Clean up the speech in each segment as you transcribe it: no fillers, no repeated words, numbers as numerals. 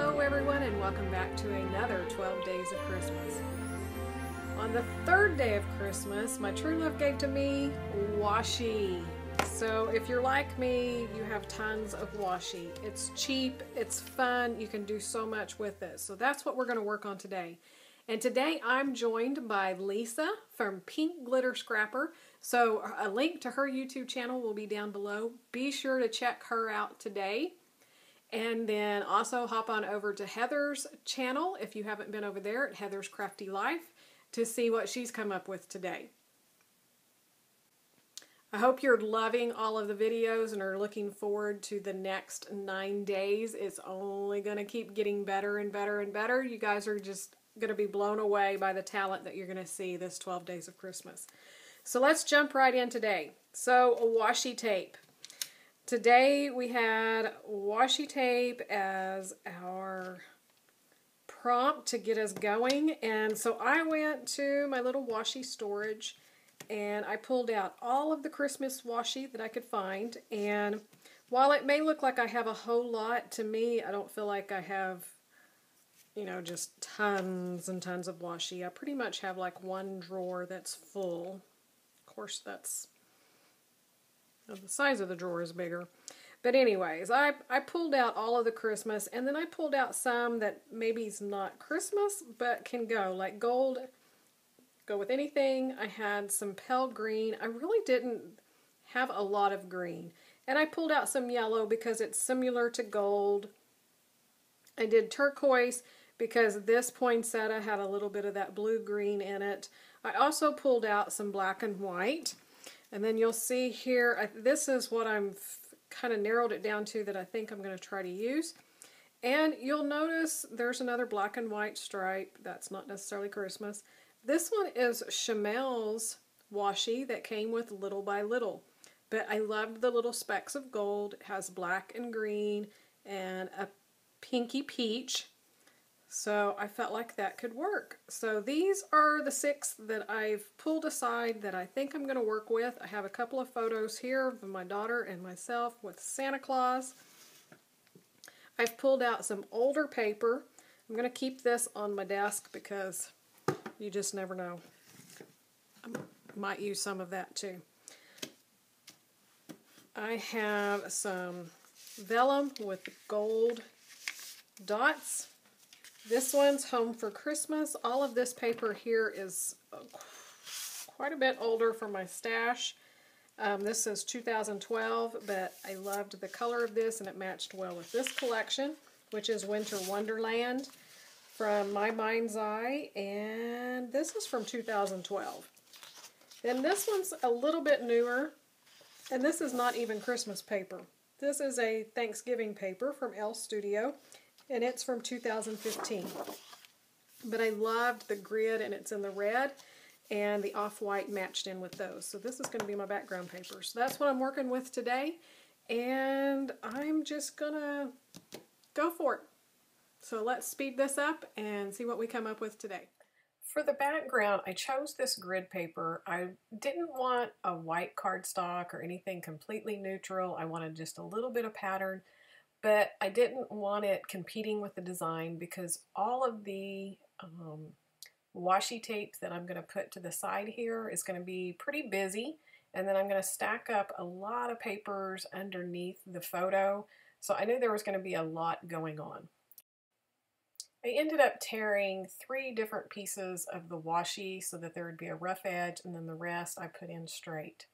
Hello everyone, and welcome back to another 12 Days of Christmas. On the third day of Christmas, my true love gave to me washi. So if you're like me, you have tons of washi. It's cheap, it's fun, you can do so much with it. So that's what we're going to work on today. And today I'm joined by Lisa from Pink Glitter Scrapper. So a link to her YouTube channel will be down below. Be sure to check her out today. And then also hop on over to Heather's channel if you haven't been over there at Heather's Crafty Life to see what she's come up with today. I hope you're loving all of the videos and are looking forward to the next 9 days. It's only going to keep getting better and better and better. You guys are just going to be blown away by the talent that you're going to see this 12 Days of Christmas. So let's jump right in today. So washi tape. Today we had washi tape as our prompt to get us going, and so I went to my little washi storage and I pulled out all of the Christmas washi that I could find. And while it may look like I have a whole lot, to me I don't feel like I have, you know, just tons and tons of washi. I pretty much have like one drawer that's full. Of course, that's the size of the drawer is bigger. But anyways, I pulled out all of the Christmas, and then I pulled out some that maybe is not Christmas, but can go. Like gold, go with anything. I had some pale green. I really didn't have a lot of green. And I pulled out some yellow because it's similar to gold. I did turquoise because this poinsettia had a little bit of that blue-green in it. I also pulled out some black and white. And then you'll see here, this is what I'm kind of narrowed it down to that I think I'm going to try to use. And you'll notice there's another black and white stripe. That's not necessarily Christmas. This one is Chamel's washi that came with Little by Little. But I loved the little specks of gold. It has black and green and a pinky peach. So I felt like that could work. So these are the 6 that I've pulled aside that I think I'm going to work with. I have a couple of photos here of my daughter and myself with Santa Claus. I've pulled out some older paper. I'm going to keep this on my desk because you just never know. I might use some of that too. I have some vellum with gold dots. This one's Home for Christmas. All of this paper here is quite a bit older from my stash. This is 2012, but I loved the color of this and it matched well with this collection, which is Winter Wonderland from My Mind's Eye, and this is from 2012. Then this one's a little bit newer, and this is not even Christmas paper. This is a Thanksgiving paper from Elle Studio, and it's from 2015. But I loved the grid, and it's in the red, and the off-white matched in with those. So this is going to be my background paper. So that's what I'm working with today, and I'm just going to go for it. So let's speed this up and see what we come up with today. For the background, I chose this grid paper. I didn't want a white cardstock or anything completely neutral. I wanted just a little bit of pattern. But I didn't want it competing with the design because all of the washi tape that I'm going to put to the side here is going to be pretty busy. And then I'm going to stack up a lot of papers underneath the photo. So I knew there was going to be a lot going on. I ended up tearing 3 different pieces of the washi so that there would be a rough edge, and then the rest I put in straight.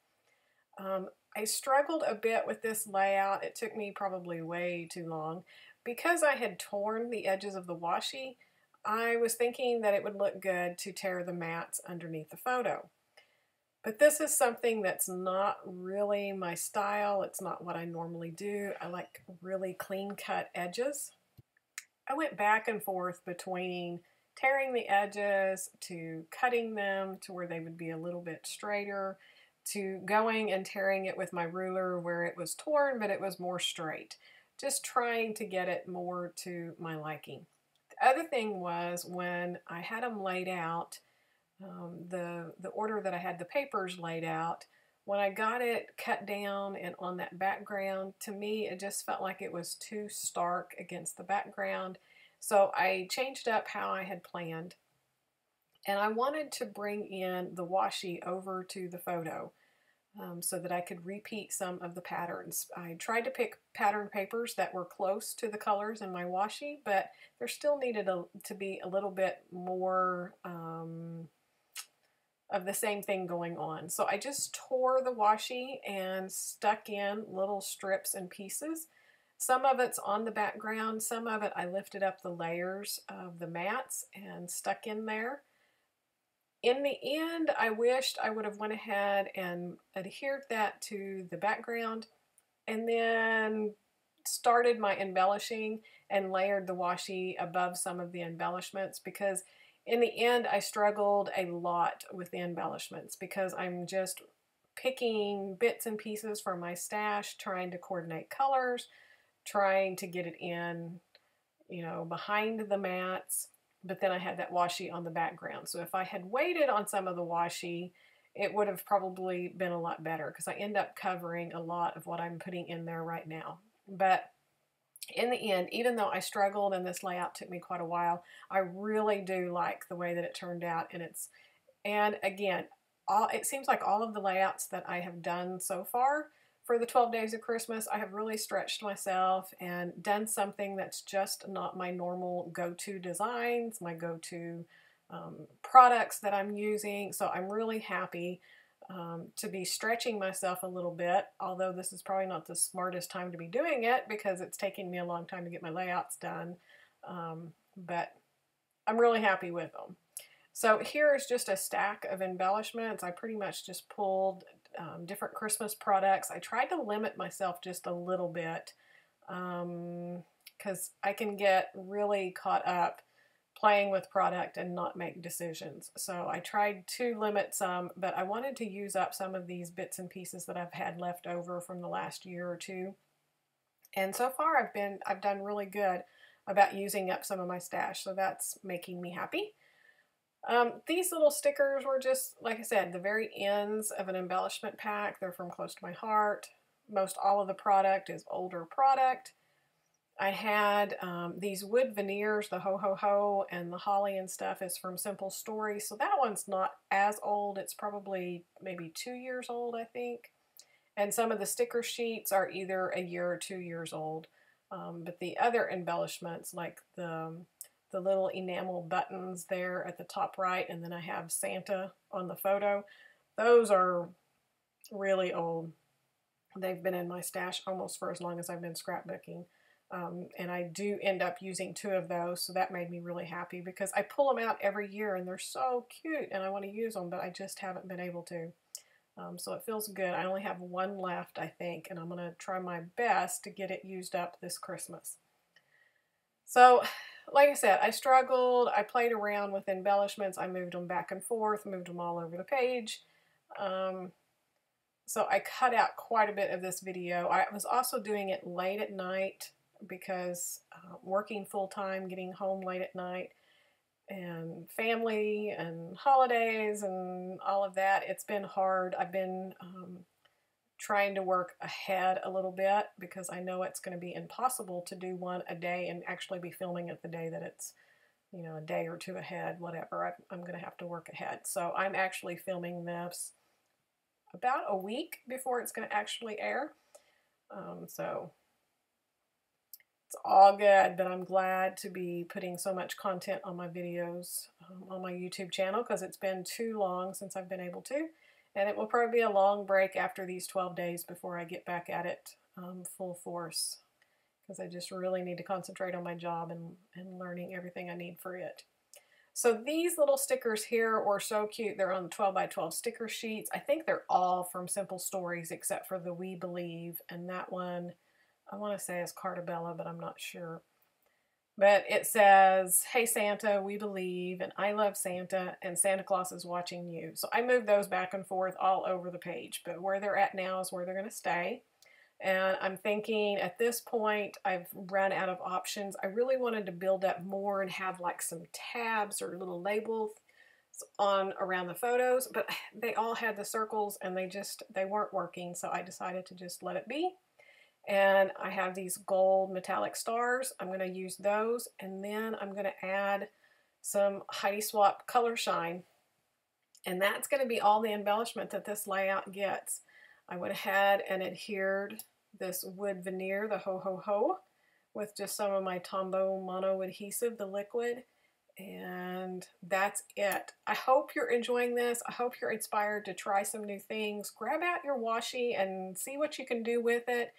I struggled a bit with this layout. It took me probably way too long. Because I had torn the edges of the washi, I was thinking that it would look good to tear the mats underneath the photo. But this is something that's not really my style. It's not what I normally do. I like really clean-cut edges. I went back and forth between tearing the edges to cutting them to where they would be a little bit straighter, to going and tearing it with my ruler where it was torn but it was more straight. Just trying to get it more to my liking. The other thing was when I had them laid out, the order that I had the papers laid out, when I got it cut down and on that background, to me it just felt like it was too stark against the background, So I changed up how I had planned, and I wanted to bring in the washi over to the photo so that I could repeat some of the patterns. I tried to pick pattern papers that were close to the colors in my washi, but there still needed to be a little bit more of the same thing going on. So I just tore the washi and stuck in little strips and pieces. Some of it's on the background, some of it I lifted up the layers of the mats and stuck in there. In the end, I wished I would have went ahead and adhered that to the background and then started my embellishing and layered the washi above some of the embellishments, because in the end I struggled a lot with the embellishments because I'm just picking bits and pieces from my stash, trying to coordinate colors, trying to get it in, you know, behind the mats, but then I had that washi on the background. So if I had waited on some of the washi, it would have probably been a lot better, because I end up covering a lot of what I'm putting in there right now. But in the end, even though I struggled and this layout took me quite a while, I really do like the way that it turned out. And again, it seems like all of the layouts that I have done so far for the 12 days of Christmas, I have really stretched myself and done something that's just not my normal go-to designs, my go-to products that I'm using. So I'm really happy to be stretching myself a little bit, although this is probably not the smartest time to be doing it because it's taking me a long time to get my layouts done. But I'm really happy with them. So here is just a stack of embellishments. I pretty much just pulled different Christmas products. I tried to limit myself just a little bit because I can get really caught up playing with product and not make decisions. So I tried to limit some, but I wanted to use up some of these bits and pieces that I've had left over from the last year or two. And so far I've done really good about using up some of my stash, so that's making me happy. These little stickers were just, like I said, the very ends of an embellishment pack. They're from close to my heart. Most all of the product is older product. I had these wood veneers, the Ho Ho Ho and the holly and stuff is from Simple Stories. So that one's not as old. It's probably maybe 2 years old, I think. And some of the sticker sheets are either a year or 2 years old. But the other embellishments, like the little enamel buttons there at the top right, and then I have Santa on the photo, those are really old. They've been in my stash almost for as long as I've been scrapbooking. And I do end up using 2 of those, so that made me really happy because I pull them out every year and they're so cute and I want to use them, but I just haven't been able to. So it feels good. I only have 1 left, I think, and I'm going to try my best to get it used up this Christmas. So, like I said, I struggled. I played around with embellishments. I moved them back and forth, moved them all over the page. So I cut out quite a bit of this video. I was also doing it late at night because working full-time, getting home late at night, and family and holidays and all of that, it's been hard. I've been trying to work ahead a little bit because I know it's going to be impossible to do one a day and actually be filming it the day that it's, you know, a day or 2 ahead, whatever. I'm going to have to work ahead. So I'm actually filming this about a week before it's going to actually air. So it's all good, but I'm glad to be putting so much content on my videos on my YouTube channel because it's been too long since I've been able to. And it will probably be a long break after these 12 days before I get back at it full force, because I just really need to concentrate on my job and learning everything I need for it. So these little stickers here were so cute. They're on 12 by 12 sticker sheets. I think they're all from Simple Stories except for the We Believe, and that one I want to say is Cartabella, but I'm not sure. But it says, "Hey Santa, we believe," and "I love Santa," and "Santa Claus is watching you." So I moved those back and forth all over the page, but where they're at now is where they're going to stay. And I'm thinking at this point, I've run out of options. I really wanted to build up more and have like some tabs or little labels on around the photos, but they all had the circles and they weren't working. So I decided to just let it be. And I have these gold metallic stars. I'm going to use those, and then I'm going to add some Heidi Swap Color Shine. And that's going to be all the embellishment that this layout gets. I went ahead and adhered this wood veneer, the Ho Ho Ho, with just some of my Tombow Mono adhesive, the liquid. And that's it. I hope you're enjoying this. I hope you're inspired to try some new things. Grab out your washi and see what you can do with it.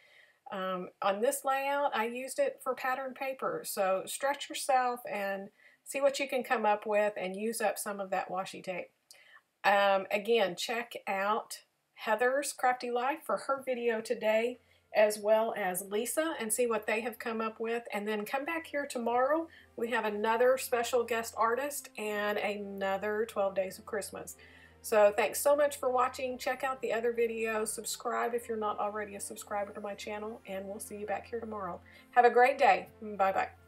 On this layout, I used it for pattern paper. So stretch yourself and see what you can come up with and use up some of that washi tape. Again, check out Heather's Crafty Life for her video today, as well as Lisa, and see what they have come up with. And then come back here tomorrow. We have another special guest artist and another 12 Days of Christmas. So thanks so much for watching. Check out the other videos. Subscribe if you're not already a subscriber to my channel, and we'll see you back here tomorrow. Have a great day. Bye-bye.